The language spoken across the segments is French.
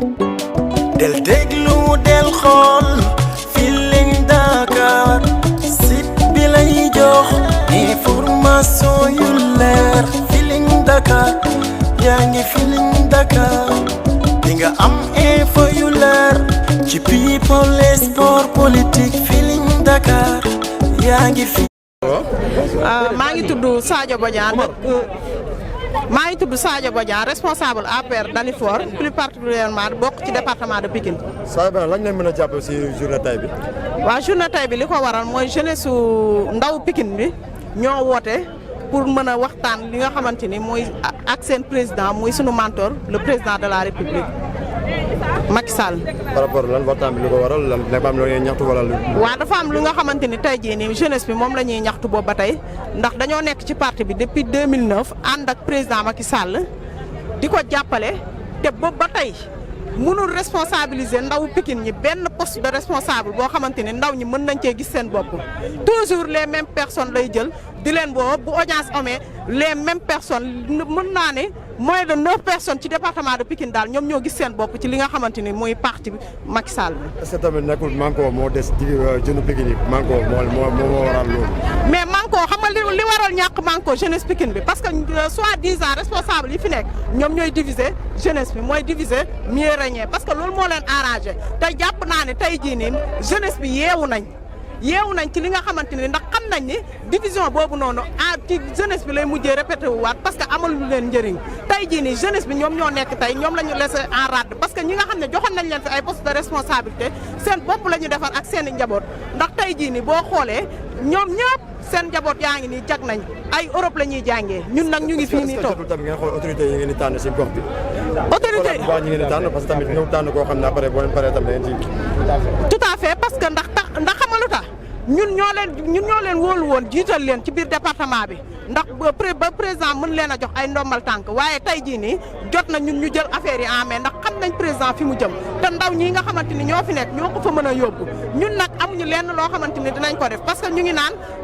del déglu del xool Feeling Dakar site bi lay jox information yu leer Feeling Dakar yaa ngi Feeling Dakar di nga am info yu leer ci people et sport politique Feeling Dakar yaa ngi fi. maa ngi tudd Sadio Badiane responsable APR Dalifort plus particulièrement bokk ci département de Pikine. Sadio Badiane lañ leen mën a jàpp ci journée tay bi. waaw journée tay bi li ko waral mooy jeunesse su ndaw Pikine bi ñoo woote pour mën a waxtaan li nga xamante ni mooy ak seen président muy sunu mentor le président de la République Macky Sall. par rapport lan waxtaan bi li ko waral lan dafa am lu ngeen ñaxtu wala lu. waaw dafa am lu nga xamante ni tey jii nii jeunesse bi moom la ñuy ñaxtu boobu ba tey ndax dañoo nekk ci parti bi depuis 2009 ànd ak président Macky Sall di ko jàppale te boobu ba tey mënul responsabiliser ndaw Pikine ñi benn poste de responsable boo xamante ni ndaw ñi mën nañ cee gis seen bopp toujours les mêmes personnes lay jël di leen boo bu audience amee les mêmes personnes mën naa ne moins de 9 personnes ci département de Pikine daal ñoom ñoo gis seen bopp ci li nga xamante ni mooy parti bi Macky Sall bi. est-ce que tamit nekkul manko moo des di jënu Pikine yi manko moo waral loolu. mais manko xam nga li waral ñàkk manko jeunesse Pikine bi parce que soi-disant responsable yi fi nekk ñoom ñooy diviser jeunesse bi mooy diviser mieux régner parce que loolu moo leen arrangé te jàpp naa ne tey jii nii jeunesse bi yeewu nañ ci li nga xamante ni ndax xam nañ ni division boobu noonu ci jeunesse bi lay mujjee répété wu waat parce que amalu leen njëriñ tey jii nii jeunesse bi ñoom ñoo nekk tey ñoom la ñu laissé en rade parce que ñi nga xam ne joxoon nañ leen fi ay poste de responsabilité seen bopp la ñu defar ak seen i njaboot ndax tey jii nii boo xoolee ñoom ñëpp seen njaboot yaa ngi nii jag nañ ay Europe la ñuy jàngee ñun nag ñu ngi fii nii toog. tamit ngeen xool autorité yi ngeen di tànn si gox bi. autorité bu baax ñi ngeen di tànn parce que tamit ñëw tànn koo xam ne après boo leen paree tam da ngeen ci. tout à fait parce que ndax xamalu tax ñun ñoo leen wóolu woon jiital leen ci biir département bi ndax ba président mën leen a jox ay ndombal tànk waaye tey jii nii jot na ñun ñu jël affaire yi en main ndax xam nañ président fi mu jëm te ndaw ñi nga xamante ni ñoo fi nekk ñoo ko fa mën a yóbbu ñun nag amuñu lenn loo xamante ni dinañ ko def parce que ñu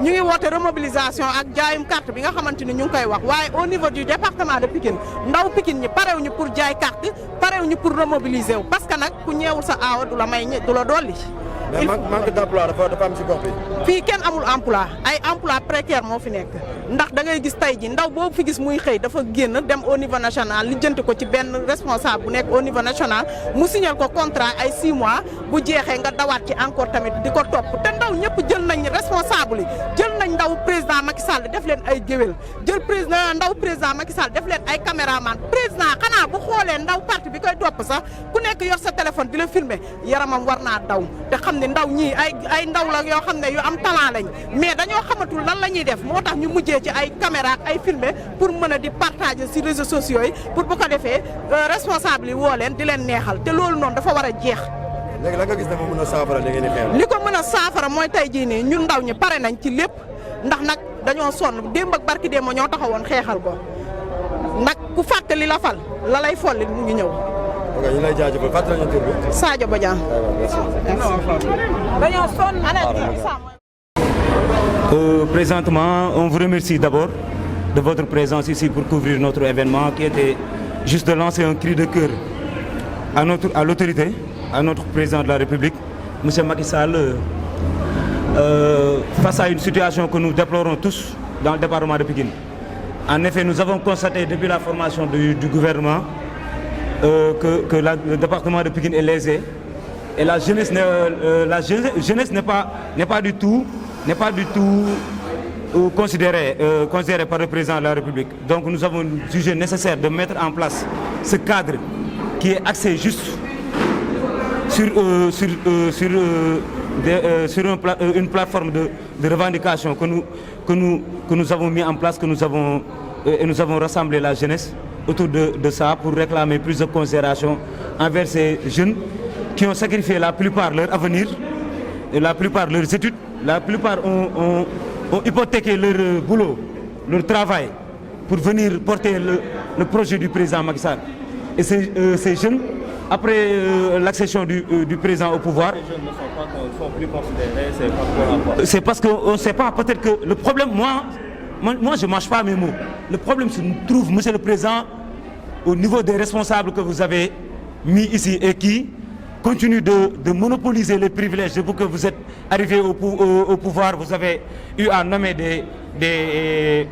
ngi woote remobilisation ak jaayum carte bi nga xamante ni ñu ngi koy wax waaye au niveau du département de Pikine ndaw Pikine ñi parewuñu pour jaay carte parewuñu pour remobiliser wu parce que nag ku ñeewul sa aawa du la may du la dolli. mais manque d'emploi dafa am ci gox bi. fii kenn amul emploi ay emploi précaire moo fi nekk ndax da ngay gis tey ji ndaw boobu fi gis muy xëy dafa génn dem au niveau national lijjanti ko ci benn responsable bu nekk au niveau national mu signal ko contrat ay 6 mois bu jeexee nga dawaat ci encore tamit di ko topp te ndaw ñëpp jël nañ responsable yi jël nañ ndaw président Macky Sall def leen ay géwél jël ndaw président Macky Sall def leen ay caméraman président xanaa bu xoolee ndaw parti bi koy topp sax ku nekk yor sa téléphone di la filmer yaramam war naa daw te xam ne ndaw ñii ay ndaw la yoo xam ne yu am talent lañ mais dañoo xamatul lan la ñuy def moo tax ñu mujjee ci ay caméra ak ay filmer pour mën a di partager ci réseaux sociaux yi pour bu ko defee responsable yi woo leen di leen neexal te loolu noonu dafa war a jeex. léegi la nga gis dafa mën a saafara li ngeen di xeex. li ko mën a saafara mooy tey jii nii ñun ndaw ñi pare nañ ci lépp ndax nag dañoo sonn démb ak barki démb ñoo taxawoon xeexal ko nag ku fàtte li la fal la lay folli mu ngi ñëw. ok ñu lay jaajëfal fàttali ñu tur bi. Sadio Badiane. Présentement, on vous remercie d'abord de votre présence ici pour couvrir notre événement qui était juste de lancer un cri de cœur à l'autorité, à notre président de la République, M. Macky Sall, face à une situation que nous déplorons tous dans le département de Pikine. En effet, nous avons constaté depuis la formation du gouvernement que le département de Pikine est lésé et la jeunesse n'est pas du tout considérée par le président de la République. Donc nous avons jugé nécessaire de mettre en place ce cadre qui est axé juste sur une plateforme de revendication que nous avons mis en place, et nous avons rassemblé la jeunesse autour de ça pour réclamer plus de considération envers ces jeunes qui ont sacrifié la plupart leur avenir, et la plupart leurs études, la plupart ont hypothéqué leur boulot, leur travail pour venir porter le projet du président Macky Sall. Et ces jeunes, après l'accession du président au pouvoir, les jeunes ne sont plus considérés, c'est parce qu'on ne sait pas, peut-être que le problème, moi je ne mâche pas mes mots. Le problème se trouve, monsieur le président, au niveau des responsables que vous avez mis ici et qui continue de monopoliser les privilèges depuis que vous êtes arrivé au pouvoir. Vous avez eu à nommer des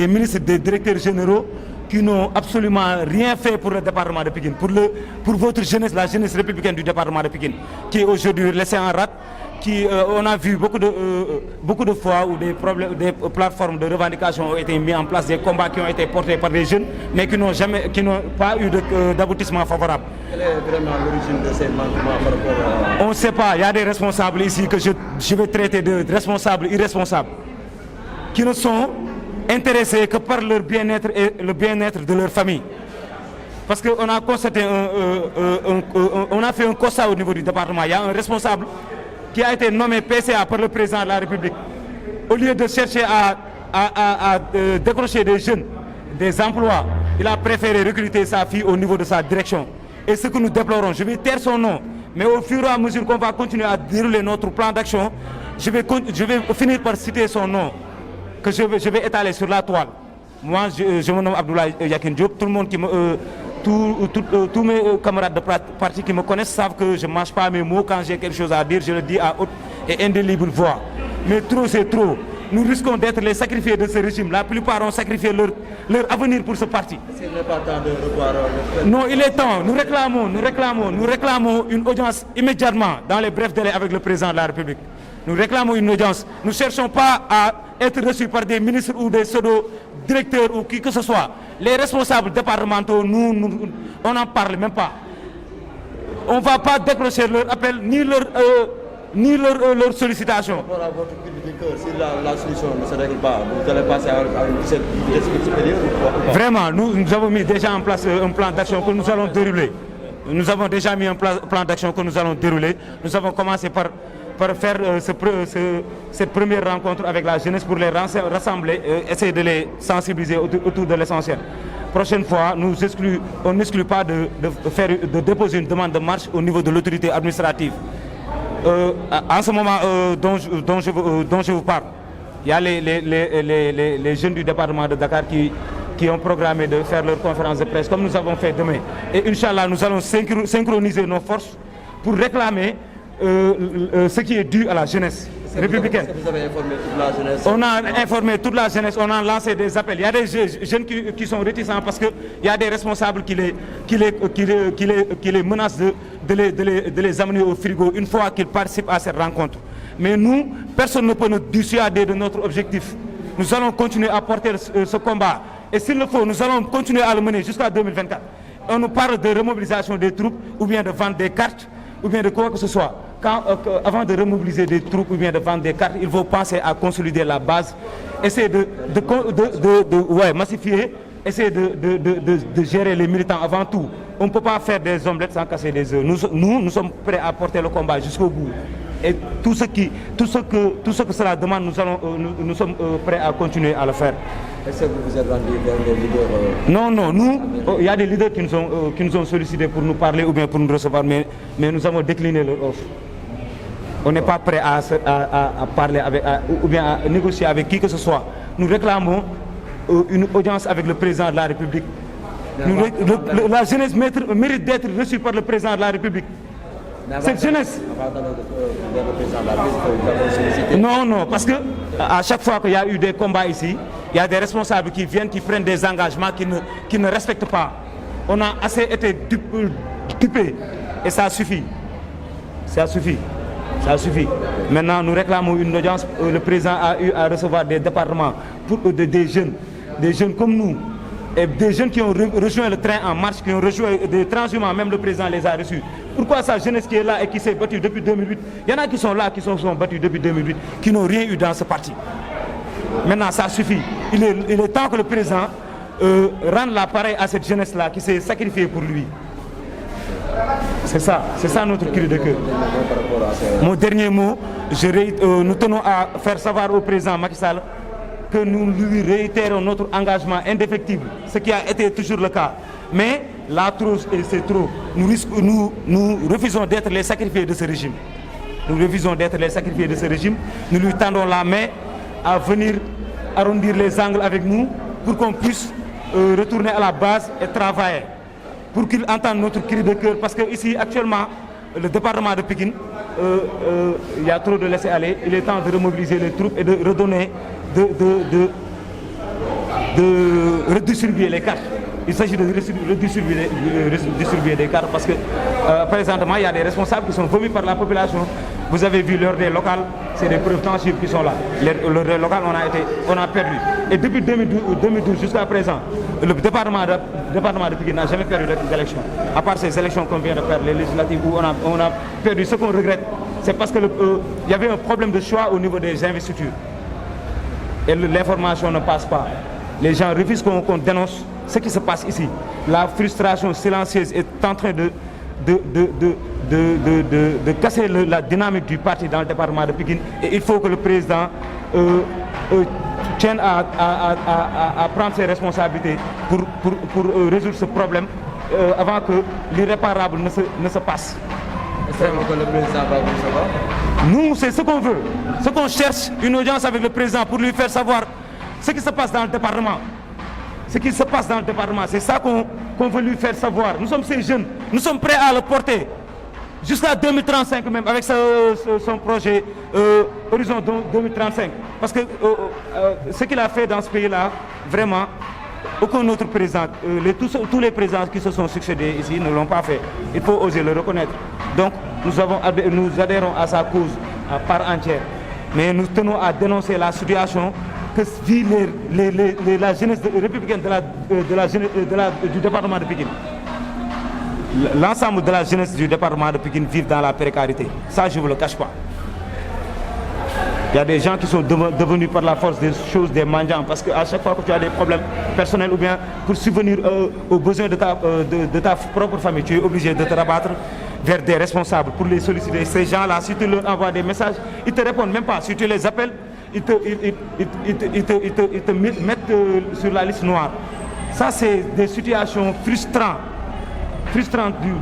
ministres, des directeurs généraux qui n'ont absolument rien fait pour le département de Pikine, pour votre jeunesse, la jeunesse républicaine du département de Pikine, qui est aujourd'hui laissée en rade. On a vu beaucoup de fois où des plateformes de revendication ont été mises en place, des combats qui ont été portés par des jeunes, mais qui n'ont pas eu d'aboutissement favorable. Quelle est vraiment l'origine de ces manquements par rapport à... On ne sait pas, il y a des responsables ici que je vais traiter de responsables irresponsables, qui ne sont intéressés que par leur bien-être et le bien-être de leur famille. Parce qu'on a constaté, on a fait un constat au niveau du département. Il y a un responsable qui a été nommé PCA par le président de la République. Au lieu de chercher à décrocher des jeunes, des emplois, il a préféré recruter sa fille au niveau de sa direction. Et ce que nous déplorons, je vais taire son nom, mais au fur et à mesure qu'on va continuer à dérouler notre plan d'action, je vais finir par citer son nom, que je vais étaler sur la toile. Moi, je me nomme Abdoulaye Yakin Diop. Tout le monde tous mes camarades de parti qui me connaissent savent que je ne mâche pas mes mots. Quand j'ai quelque chose à dire, je le dis à haute et indélébile voix. Mais trop, c'est trop. Nous risquons d'être les sacrifiés de ce régime. La plupart ont sacrifié leur avenir pour ce parti. Est-ce qu'il n'est pas temps de revoir le... Non, il est temps. Nous réclamons une audience immédiatement dans les brefs délais avec le président de la République. Nous réclamons une audience. Nous ne cherchons pas à être reçus par des ministres ou des pseudo-directeurs ou qui que ce soit. Les responsables départementaux, on n'en parle même pas. On ne va pas décrocher leur appel ni leur sollicitation. Par rapport à votre cri du cœur, si la solution ne se règle pas, vous allez passer à une vitesse supérieure ou pas? Vraiment, nous avons mis déjà en place un plan d'action que nous allons dérouler. Nous avons déjà mis un plan d'action que nous allons dérouler. Nous avons commencé par faire cette première rencontre avec la jeunesse pour les rassembler, essayer de les sensibiliser autour de l'essentiel. Prochaine fois, on n'exclut pas de déposer une demande de marche au niveau de l'autorité administrative. En ce moment dont je vous parle, il y a les jeunes du département de Dakar qui ont programmé de faire leur conférence de presse comme nous avons fait demain. Et Inch'Allah, nous allons synchroniser nos forces pour réclamer ce qui est dû à la jeunesse républicaine. Est-ce que vous avez informé toute la jeunesse? On a informé toute la jeunesse, on a lancé des appels. Il y a des jeunes qui sont réticents parce qu'il y a des responsables qui les menacent de les amener au frigo une fois qu'ils participent à cette rencontre. Mais nous, personne ne peut nous dissuader de notre objectif. Nous allons continuer à porter ce combat. Et s'il le faut, nous allons continuer à le mener jusqu'à 2024. On nous parle de remobilisation des troupes ou bien de vendre des cartes ou bien de quoi que ce soit. Avant de remobiliser des troupes ou bien de vendre des cartes, il faut penser à consolider la base, essayer de massifier, essayer de gérer les militants avant tout. On ne peut pas faire des omelettes sans casser des œufs. Nous sommes prêts à porter le combat jusqu'au bout. Et tout ce que cela demande, nous sommes prêts à continuer à le faire. Est-ce que vous vous êtes rendu vers les leaders? Non, il y a des leaders qui nous ont sollicités pour nous parler ou bien pour nous recevoir, mais nous avons décliné leur offre. On n'est pas prêt à parler ou bien à négocier avec qui que ce soit. Nous réclamons une audience avec le président de la République. La jeunesse mérite d'être reçue par le président de la République. Cette jeunesse. Non, parce que à chaque fois qu'il y a eu des combats ici, il y a des responsables qui viennent, qui prennent des engagements qui ne respectent pas. On a assez été dupés et ça suffit. Ça suffit. Maintenant, nous réclamons une audience. Le président a eu à recevoir des départements pour des jeunes comme nous. Et des jeunes qui ont rejoint le train en marche, qui ont rejoint des transhumants, même le président les a reçus. Pourquoi sa jeunesse qui est là et qui s'est battue depuis 2008? Il y en a qui sont là, qui sont battus depuis 2008, qui n'ont rien eu dans ce parti. Maintenant, ça suffit. Il est temps que le président rende l'appareil à cette jeunesse-là qui s'est sacrifiée pour lui. C'est ça notre cri de cœur. Mon dernier mot, nous tenons à faire savoir au président Macky Sall que nous lui réitérons notre engagement indéfectible, ce qui a été toujours le cas. Mais là, c'est trop. Nous refusons d'être les sacrifiés de ce régime. Nous lui tendons la main à venir arrondir les angles avec nous pour qu'on puisse retourner à la base et travailler. pour qu'ils entendent notre cri de cœur, parce que ici actuellement le département de Pikine il y a trop de laisser-aller. Il est temps de remobiliser les troupes et de redonner, de redistribuer les cartes. Il s'agit de redistribuer des cartes parce que présentement il y a des responsables qui sont vomis par la population. Vous avez vu l'heure des locales, c'est des preuves tangibles qui sont là. L'heure des locales, on a perdu. Et depuis 2012 jusqu'à présent, le département de Pikine n'a jamais perdu d'élections. À part ces élections qu'on vient de faire, les législatives où on a perdu. Ce qu'on regrette, c'est parce qu'il y avait un problème de choix au niveau des investitures. Et l'information ne passe pas. Les gens refusent qu'on dénonce ce qui se passe ici. La frustration silencieuse est en train de casser la dynamique du parti dans le département de Pikine. Et il faut que le président tienne à prendre ses responsabilités pour résoudre ce problème avant que l'irréparable ne se passe. Est-ce que le président va vous savoir? Nous, c'est ce qu'on veut. Ce qu'on cherche, une audience avec le président pour lui faire savoir ce qui se passe dans le département. Ce qui se passe dans le département, c'est ça qu'on veut lui faire savoir. Nous sommes ces jeunes, nous sommes prêts à le porter jusqu'à 2035 même, avec son projet Horizon 2035. Parce que ce qu'il a fait dans ce pays-là, vraiment, aucun autre président, tous les présidents qui se sont succédés ici ne l'ont pas fait. Il faut oser le reconnaître. Donc nous adhérons à sa cause à part entière. Mais nous tenons à dénoncer la situation que vit la jeunesse républicaine du département de Pikine. L'ensemble de la jeunesse du département de Pikine vivent dans la précarité. Ça, je ne vous le cache pas. Il y a des gens qui sont devenus par la force des choses des mendiants, parce qu'à chaque fois que tu as des problèmes personnels ou bien pour subvenir aux besoins de ta propre famille, tu es obligé de te rabattre vers des responsables pour les solliciter. Ces gens-là, si tu leur envoies des messages, ils ne te répondent même pas. Si tu les appelles, ils te mettent sur la liste noire. Ça, c'est des situations frustrantes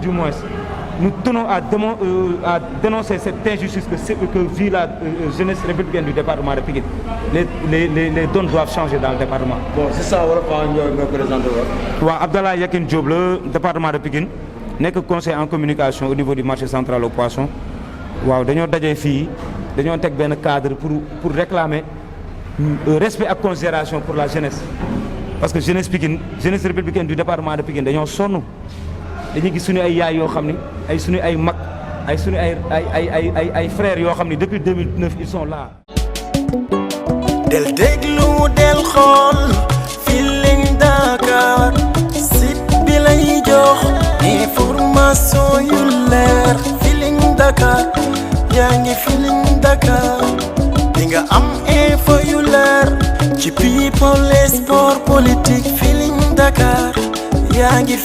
du moins. Nous tenons à dénoncer cette injustice que vit la jeunesse républicaine du département de Pikine. Les donnes doivent changer dans le département. Bon, c'est ça, on va me présenter. Abdallah Yakin Diop, le département de Pikine, n'est que conseiller en communication au niveau du marché central aux poissons. Nous avons un cadre pour réclamer respect et considération pour la jeunesse. Parce que jeunesse républicaine du département de Pikine, nous sommes dañuy gis suñu ay yaay yoo xam ni ay suñu ay mag ay suñu ay frères yoo xam ni depuis 2009 ils sont là. del déglu del xool Feeling Dakar site bi lay jox information yu leer Feeling Dakar yaa ngi Feeling Dakar di nga am info yu leer ci people et sport politique Feeling Dakar yaa ngi